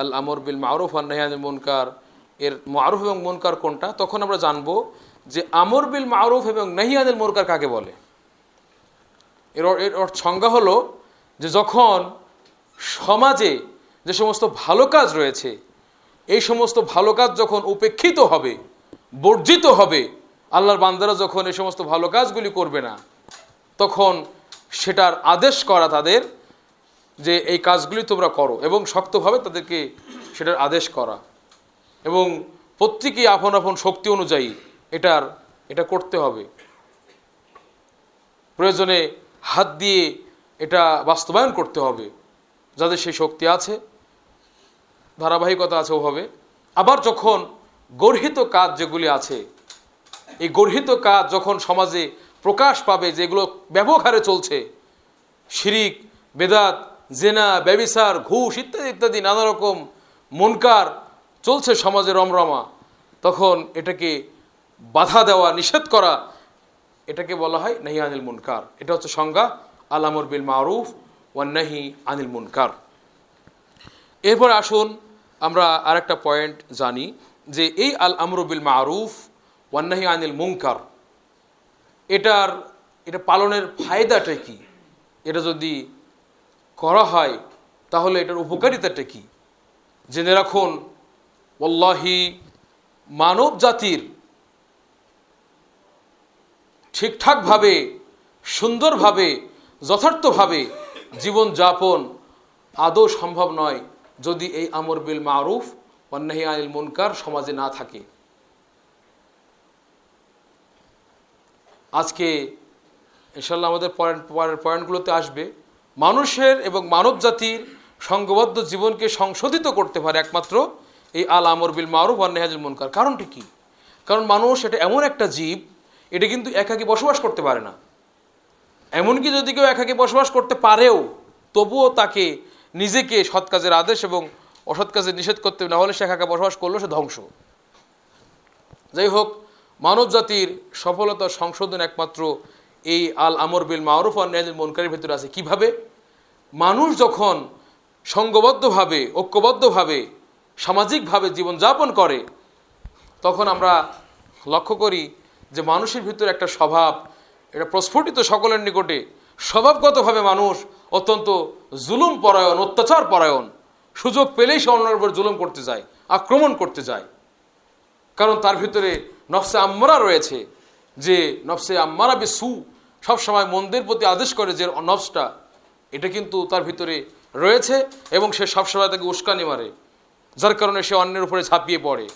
আল আমর বিল মারুফ one নাহি আনিল মুনকার এর মারুফ এবং মুনকার কোনটা, তখন আমরা জানবো যে আমর বিল মারুফ এবং নাহি আনিল মুনকার কাকে বলে। এর সংজ্ঞা হলো যে যখন সমাজে যে সমস্ত ভালো কাজ রয়েছে, এই সমস্ত ভালো কাজ যখন উপেক্ষিত হবে, বর্জিত হবে, আল্লাহর বান্দারা যখন এই সমস্ত ভালো কাজগুলি করবে না, তখন সেটার আদেশ করা তাদের যে এই কাজগুলি তোমরা করো, এবং শক্তভাবে তাদেরকে সেটার আদেশ করা, এবং প্রত্যেকেই আপন আপন শক্তি অনুযায়ী এটা করতে হবে। প্রয়োজনে হাত দিয়ে এটা বাস্তবায়ন করতে হবে, যাদের সেই শক্তি আছে, ধারাবাহিকতা আছে ওভাবে। আবার যখন গর্হিত কাজ যেগুলি আছে, এই গর্হিত কাজ যখন সমাজে প্রকাশ পাবে, যেগুলো ব্যবহারে চলছে, শিরিক, বেদাত, জেনা, ব্যভিচার, ঘুষ ইত্যাদি ইত্যাদি নানা রকম মুনকার চলছে সমাজে রমরমা, তখন এটাকে বাধা দেওয়া, নিষেধ করা, এটাকে বলা হয় নাহি আনিল মুনকার। এটা হচ্ছে সংজ্ঞা আল আমর বিল মারুফ ওয়ান নাহি আনিল মুনকার। এরপর আসুন আমরা আরেকটা পয়েন্ট জানি যে এই আল আমর বিল মারুফ ওয়ান নাহি আনিল মুনকার এটা পালনের ফায়দাটা কি, এটা যদি করা হয় তাহলে এটার উপকারিতাটা কি। জেনে রাখুন, ওয়াল্লাহি মানব জাতির ঠিকঠাকভাবে, সুন্দরভাবে, যথার্থভাবে জীবনযাপন আদৌ সম্ভব নয় যদি এই আমর বিল মারুফ ওয়ান নাহি আনিল মুনকার সমাজে না থাকে। আজকে ইনশাআল্লাহ আমাদের পয়েন্টগুলোতে আসবে, মানুষের এবং মানব জাতির সংঘবদ্ধ জীবনকে সংশোধিত করতে পারে একমাত্র এই আল আমর বিল মারুফ ওয়ান নাহি আনিল মুনকার। কারণটি কি? কারণ মানুষ এটা এমন একটা জীব, এটা কিন্তু একাকী বসবাস করতে পারে না। এমনকি যদি কেউ একাকী বসবাস করতে পারেও, তবুও তাকে নিজেকে সৎ কাজের আদেশ এবং অসৎ কাজের নিষেধ করতে, না হলে সে একাকী বসবাস করলেও সে ধ্বংস। যাই হোক, মানব জাতির সফলতা সংশোধন একমাত্র এই আল আমর বিল মারুফ ওয়ান নাহি আনিল মুনকারের ভিতরে আছে। কিভাবে? মানুষ যখন সংঘবদ্ধভাবে, ঐক্যবদ্ধভাবে, সামাজিকভাবে জীবনযাপন করে, তখন আমরা লক্ষ্য করি যে মানুষের ভিতরে একটা স্বভাব, এটা প্রস্ফুটিত সকলের নিকটে। স্বভাবগতভাবে মানুষ অত্যন্ত জুলুম পরায়ণ, অত্যাচার পরায়ণ, সুযোগ পেলেই সে অন্যের উপর জুলুম করতে যায়, আক্রমণ করতে যায়। কারণ তার ভিতরে নফসে আম্মারা রয়েছে, যে নফসে আম্মারা বিসু, সবসময় মন্দের প্রতি আদেশ করে যে নফসটা, এটা কিন্তু তার ভিতরে রয়েছে, এবং সে সবসময় তাকে উস্কানি মারে, যার কারণে সে অন্যের উপরে ঝাঁপিয়ে পড়ে,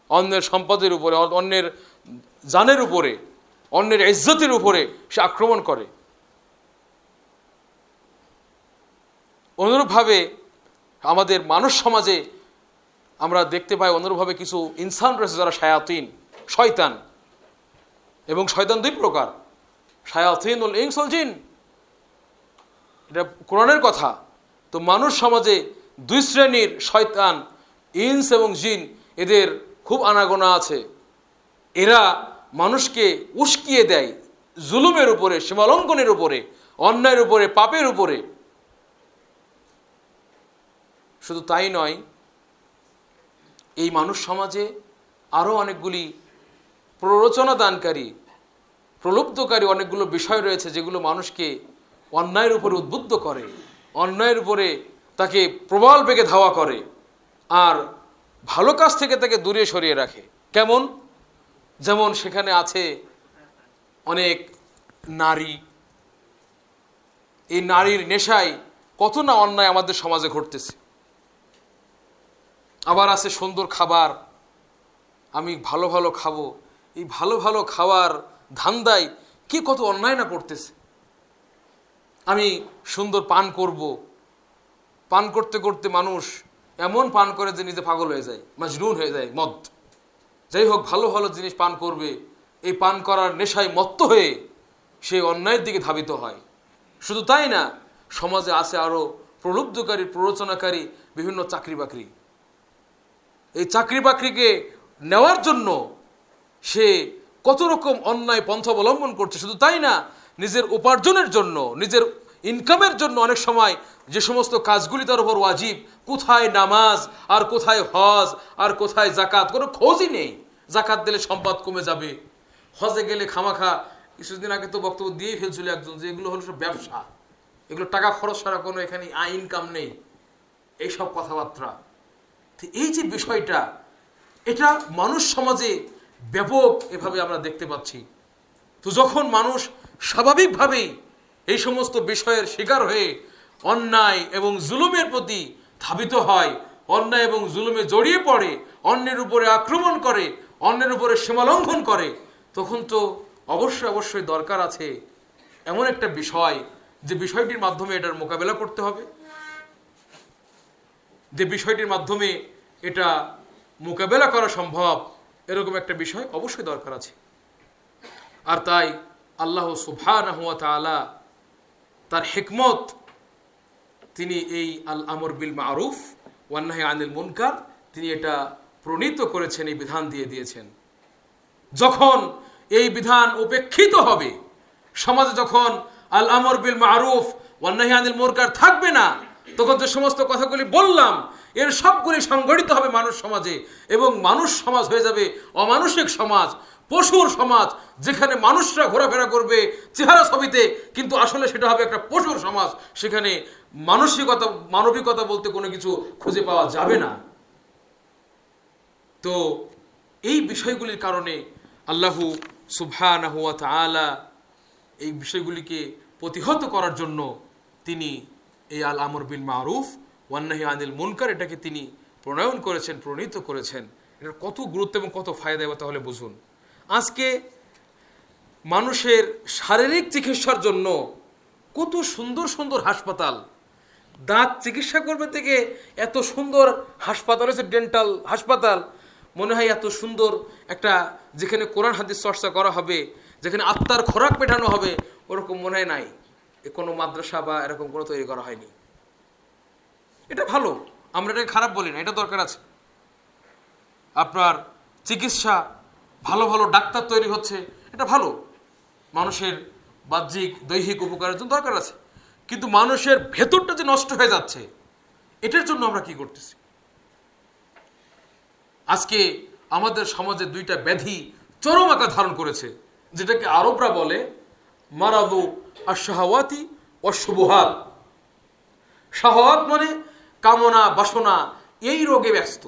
অন্যের সম্পদের উপরে, অন্যের জানের উপরে, অন্যের ইজ্জতের উপরে সে আক্রমণ করে। অনুরূপভাবে আমাদের মানুষ সমাজে আমরা দেখতে পাই, অনুরূপভাবে কিছু ইনসান রয়েছে যারা শায়াতিন, শয়তান। এবং শয়তান দুই প্রকার, শায়াতিনুল ইনস ওয়াল জিন, এটা কোরআনের কথা। তো মানুষ সমাজে দুই শ্রেণীর শয়তান, ইনস এবং জিন, এদের খুব আনাগোনা আছে। এরা মানুষকে উস্কিয়ে দেয় জুলুমের উপরে, সীমালঙ্ঘনের উপরে, অন্যায়ের উপরে, পাপের উপরে। শুধু তাই নয়, এই মানুষ সমাজে আরও অনেকগুলি প্ররোচনা দানকারী, প্রলুব্ধকারী অনেকগুলো বিষয় রয়েছে, যেগুলো মানুষকে অন্যায়ের উপরে উদ্বুদ্ধ করে, অন্যায়ের উপরে তাকে প্রবল বেগে ধাওয়া করে, আর ভালো কাজ থেকে তাকে দূরে সরিয়ে রাখে। কেমন? যেমন সেখানে আছে অনেক নারী, এই নারীর নেশায় কত না অন্যায় আমাদের সমাজে ঘটতেছে। আবার আছে সুন্দর খাবার, আমি ভালো ভালো খাবো, এই ভালো ভালো খাওয়ার ধান্দায় কি কত অন্যায় না করতেছে। আমি সুন্দর পান করব, পান করতে করতে মানুষ এমন পান করে যে নিজে পাগল হয়ে যায়, মাজনুন হয়ে যায়, মদ। যাই হোক, ভালো ভালো জিনিস পান করবে, এই পান করার নেশায় মত্ত হয়ে সে অন্যায়ের দিকে ধাবিত হয়। শুধু তাই না, সমাজে আছে আরও প্রলুব্ধকারী, প্ররোচনাকারী বিভিন্ন চাকরি বাকরি। এই চাকরি বাকরিকে নেওয়ার জন্য সে কত রকম অন্যায় পন্থা অবলম্বন করছে। শুধু তাই না, নিজের উপার্জনের জন্য, নিজের ইনকামের জন্য অনেক সময় যে সমস্ত কাজগুলি তার উপর ওয়াজিব, কোথায় নামাজ আর কোথায় হজ আর কোথায় জাকাত, কোনো খোঁজই নেই। জাকাত দিলে সম্পদ কমে যাবে, হজে গেলে খামাখা, কিছুদিন আগে তো বক্তব্য দিয়েই ফেলছিল একজন যে এগুলো হলো সব ব্যবসা, এগুলো টাকা খরচ ছাড়া কোনো এখানে ইনকাম নেই, এইসব কথাবার্তা। তো এই যে বিষয়টা, এটা মানুষ সমাজে ব্যাপক এভাবে আমরা দেখতে পাচ্ছি। তো যখন মানুষ স্বাভাবিকভাবেই এই সমস্ত বিষয়ের শিকার হয়ে অন্যায় এবং জুলুমের প্রতি ধাবিত হয়, অন্যায় এবং জুলুমে জড়িয়ে পড়ে, অন্যের উপরে আক্রমণ করে, অন্যের উপরে সীমালঙ্ঘন করে, তখন তো অবশ্যই দরকার আছে এমন একটা বিষয়, যে বিষয়টির মাধ্যমে এটার মোকাবেলা করতে হবে, যে বিষয়টির মাধ্যমে এটা মোকাবেলা করা সম্ভব, এরকম একটা বিষয় অবশ্যই দরকার আছে। আর তাই আল্লাহ সুবহানাহু ওয়া তাআলা তার হিকমত, তিনি এই আল আমর বিল মারুফ ওয়ান নাহি আনিল মুনকার, তিনি এটা প্রণীত করেছেন, এই বিধান দিয়ে দিয়েছেন। যখন এই বিধান উপেক্ষিত হবে, সমাজে যখন আল আমর বিল মারুফ ওয়ান নাহি আনিল মুনকার থাকবে না, তখন যে সমস্ত কথাগুলি বললাম এর সবগুলি সংগঠিত হবে মানুষ সমাজে, এবং মানুষ সমাজ হয়ে যাবে অমানুষিক সমাজ, পশুর সমাজ, যেখানে মানুষরা ঘোরাফেরা করবে চেহারা ছবিতে, কিন্তু আসলে সেটা হবে একটা পশুর সমাজ, সেখানে মানবিকতা বলতে কোনো কিছু খুঁজে পাওয়া যাবে না। তো এই বিষয়গুলির কারণে আল্লাহু সুবহানাহু ওয়া তাআলা এই বিষয়গুলিকে প্রতিহত করার জন্য তিনি এই আল আমর বিল মারুফ ওয়ান নাহি আনিল মুনকার এটাকে তিনি প্রণয়ন করেছেন, প্রণীত করেছেন। এটার কত গুরুত্ব এবং কত ফায়দা এবার তাহলে বুঝুন। আজকে মানুষের শারীরিক চিকিৎসার জন্য কত সুন্দর সুন্দর হাসপাতাল, দাঁত চিকিৎসা করবে থেকে এত সুন্দর হাসপাতাল হয়েছে, ডেন্টাল হাসপাতাল, মনে হয় এত সুন্দর একটা, যেখানে কোরআন হাদিস চর্চা করা হবে, যেখানে আত্মার খোরাক পেটানো হবে, ওরকম মনে হয় নাই। কোনো মাদ্রাসা বা এরকম কোনো তৈরি করা হয়নি। এটা ভালো, আমরা এটাকে খারাপ বলি না, এটা দরকার আছে। আপনার চিকিৎসা, ভালো ভালো ডাক্তার তৈরি হচ্ছে, এটা ভালো, মানুষের বাহ্যিক দৈহিক উপকারের জন্য দরকার আছে। কিন্তু মানুষের ভেতরটা যে নষ্ট হয়ে যাচ্ছে, এটার জন্য আমরা কি করতেছি? আজকে আমাদের সমাজে দুইটা ব্যাধি চরম আকার ধারণ করেছে, যেটাকে আরবরা বলে মারাদু আশ-শাহাওয়াতি ওয়াশ-শুবুহাত। শাহাওয়াত মানে কামনা বাসনা, এই রোগে ব্যস্ত।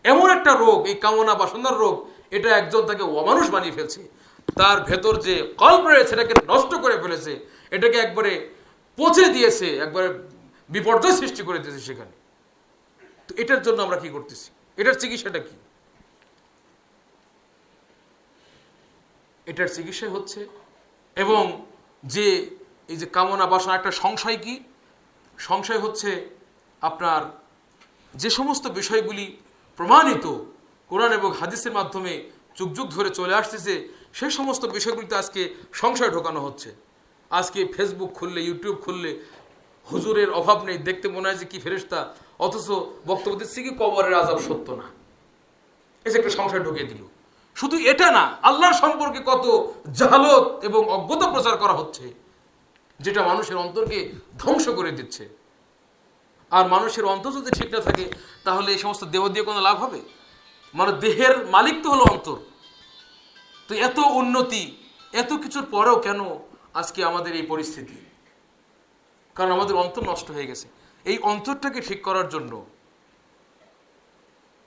এমন একটা রোগ, এই কামনা বাসনার রোগ, এটা একজন তাকে অমানুষ বানিয়ে ফেলছে, তার ভেতর যে কল্প রয়েছে এটাকে নষ্ট করে ফেলেছে, এটাকে একবারে পচে দিয়েছে, একবারে বিপর্যয় সৃষ্টি করে দিয়েছে সেখানে। তো এটার জন্য আমরা কি করতেছি? এটার চিকিৎসাটা কি? এটার চিকিৎসা হচ্ছে, এবং যে এই যে কামনা বাসনা, একটা সংশয় কি? সংশয় হচ্ছে আপনার যে সমস্ত বিষয়গুলি প্রমাণিত কোরআন এবং হাদিসের মাধ্যমে যুগ যুগ ধরে চলে আসতেছে, সেই সমস্ত বিষয়গুলিতে আজকে সংশয় ঢোকানো হচ্ছে। আজকে ফেসবুক খুললে, ইউটিউব খুললে হুজুরের অভাব নেই, দেখতে মনে হয় যে কি ফেরেশতা, অথচ বক্তব্য দিচ্ছে কি কবরের আযাব সত্য না। এই যে একটা সংশয় ঢুকিয়ে দিল। শুধু এটা না, আল্লাহর সম্পর্কে কত জাহালত এবং অজ্ঞতা প্রচার করা হচ্ছে, যেটা মানুষের অন্তরকে ধ্বংস করে দিচ্ছে। আর মানুষের অন্তর যদি ঠিক না থাকে, তাহলে এই সমস্ত দেহ দিয়ে কোনো লাভ হবে? মানে দেহের মালিক তো হলো অন্তর। তো এত উন্নতি, এত কিছুর পরেও কেন আজকে আমাদের এই পরিস্থিতি? কারণ আমাদের অন্তর নষ্ট হয়ে গেছে। এই অন্তরটাকে ঠিক করার জন্য,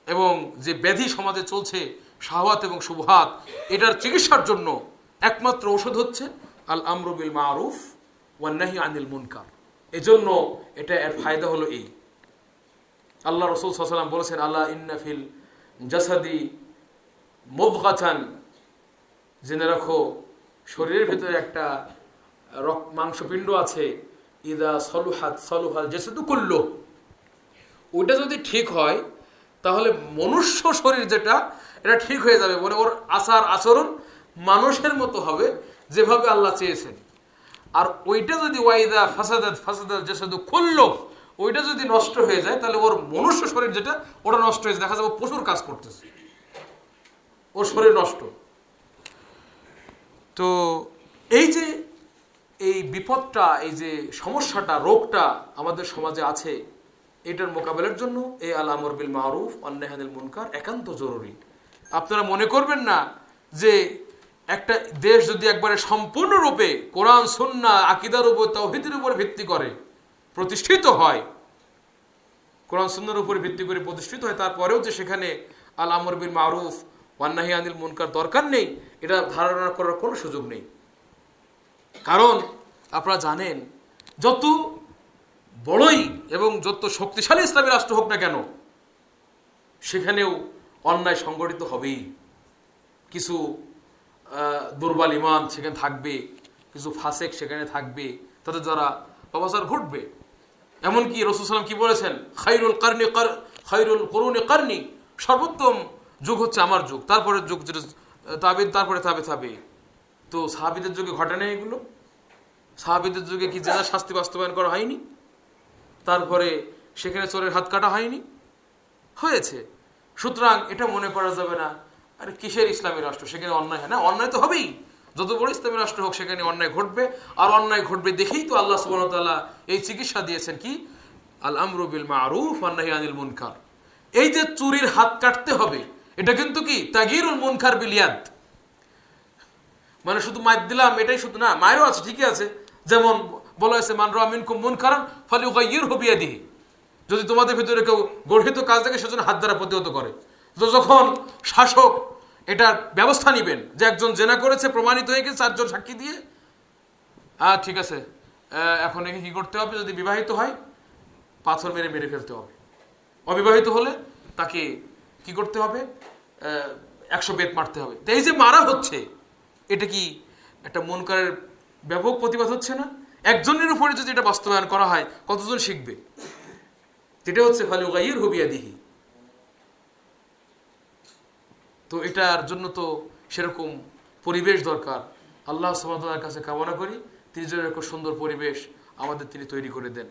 এবং যে ব্যাধি সমাজে চলছে শাহওয়াত এবং শুবহাত, এটার চিকিৎসার জন্য একমাত্র ঔষধ হচ্ছে আল আমরু বিল মারুফ ওয়ান নাহি আনিল মুনকার। এজন্য এটা এর ফায়দা হলো এই, আল্লাহ রাসূল সাল্লাল্লাহু আলাইহি ওয়াসাল্লাম বলেছেন, আল্লাহ ইন্না ফিল জাসাদি মুদগাতান, জেনে রাখো শরীরের ভিতরে একটা মাংসপিণ্ড আছে, ইদা সলুহাত সলুহাল জাসাদু কুল্লু, ওটা যদি ঠিক হয় তাহলে মনুষ্য শরীর যেটা, এটা ঠিক হয়ে যাবে। মানে ওর আচার আচরণ মানুষের মতো হবে, যেভাবে আল্লাহ চেয়েছেন। আর ওইটা যদি ওয়াইদা ফাসাদাত ফাসাদাত জাসাদু কুল্লু, ওইটা যদি নষ্ট হয়ে যায়, তাহলে ওর মনুষ্য শরীর যেটা, ওটা নষ্ট হয়ে যায়, দেখা যাবে পশুর কাজ করতেছে, ওর শরীর নষ্ট। তো এই যে এই বিপদটা, এই যে সমস্যাটা, রোগটা আমাদের সমাজে আছে, এটার মোকাবেলার জন্য এই আল আমর বিল মারুফ ওয়ান নাহি আনিল মুনকার একান্ত জরুরি। আপনারা মনে করবেন না যে একটা দেশ যদি একবারে সম্পূর্ণরূপে কোরআন সুন্নাহ আকীদার উপর তাওহীদের উপর ভিত্তি করে প্রতিষ্ঠিত হয়, কোরআন সুন্নাহর উপর ভিত্তি করে প্রতিষ্ঠিত হয়, তারপরেও যে সেখানে আল আমর বিল মারুফ ওয়ান নাহি আনিল মুনকার দরকার নেই, এটা ধারণা করার কোনো সুযোগ নেই। কারণ আপনারা জানেন, যত বড়ই এবং যত শক্তিশালী ইসলামী রাষ্ট্র হোক না কেন, সেখানেও অন্যায় সংগঠিত হবেই। কিছু দুর্বল ইমান সেখানে থাকবে, কিছু ফাসেক সেখানে থাকবে, তাদের দ্বারা অবাচার ঘটবে। এমনকি রাসূল সাল্লাল্লাহু আলাইহি ওয়াসাল্লাম কি বলেছেন, খায়রুল কুরুনি কারনি, সর্বোত্তম যুগ হচ্ছে আমার যুগ, তারপরে যুগ যেটা তাবে, তারপরে তাবে। তো সাহাবীদের যুগে ঘটে না এগুলো? সাহাবীদের যুগে কি জেনার শাস্তি বাস্তবায়ন করা হয়নি? তারপরে সেখানে চোরের হাত কাটা হয়নি? হয়েছে। সুতরাং এটা মনে করা যাবে না আরে কিসের ইসলামী রাষ্ট্র, সেখানে অন্যায় হয় না। অন্যায় তো হবেই, যত বড় ইসলামী রাষ্ট্র হোক সেখানে অন্যায় ঘটবে। আর অন্যায় ঘটবে দেখেই তো আল্লাহ সুবহানাহু ওয়া তাআলা এই চিকিৎসা দিয়েছেন কি, আল আমরু বিল মারুফ ওয়ান নাহি আনিল মুনকার। এই যে চুরির হাত কাটতে হবে, এটা কিন্তু কি তাগয়িরুল মুনকার বিল ইয়াদ, মানে শুধু মাইর দিলাম এটাই শুধু না, মায়েরও আছে, ঠিকই আছে। যেমন বলা হয়েছে, মান রাআ মিনকুম মুনকারান ফালিয়ুগাইয়িরহু বিয়াদিহি, যদি তোমাদের ভিতরে কেউ গর্হিত কাজ দেখে সেজন্য হাত দ্বারা প্রতিহত করে। তো যখন শাসক এটার ব্যবস্থা নেবেন যে একজন জেনা করেছে, প্রমাণিত হয়ে গেছে 4 জন সাক্ষী দিয়ে, ঠিক আছে, এখন একে কি করতে হবে, যদি বিবাহিত হয় পাথর মেরে মেরে ফেলতে হবে, অবিবাহিত হলে তাকে কি করতে হবে, 100 বেত মারতে হবে। তো এই যে মারা হচ্ছে, এটা কি একটা মুনকারের ব্যাপক প্রতিবাদ হচ্ছে না? একজনের উপরে যদি এটা বাস্তবায়ন করা হয়, কতজন শিখবে? এটা হচ্ছে ফালিয়ুগাইয়িরহু বিয়াদিহি। তো এটার জন্য তো সেরকম পরিবেশ দরকার। আল্লাহ সুবহানাহু ওয়া তাআলার কাছে কামনা করি তিনি যেন একটা সুন্দর পরিবেশ আমাদের তিনি তৈরি করে দেন।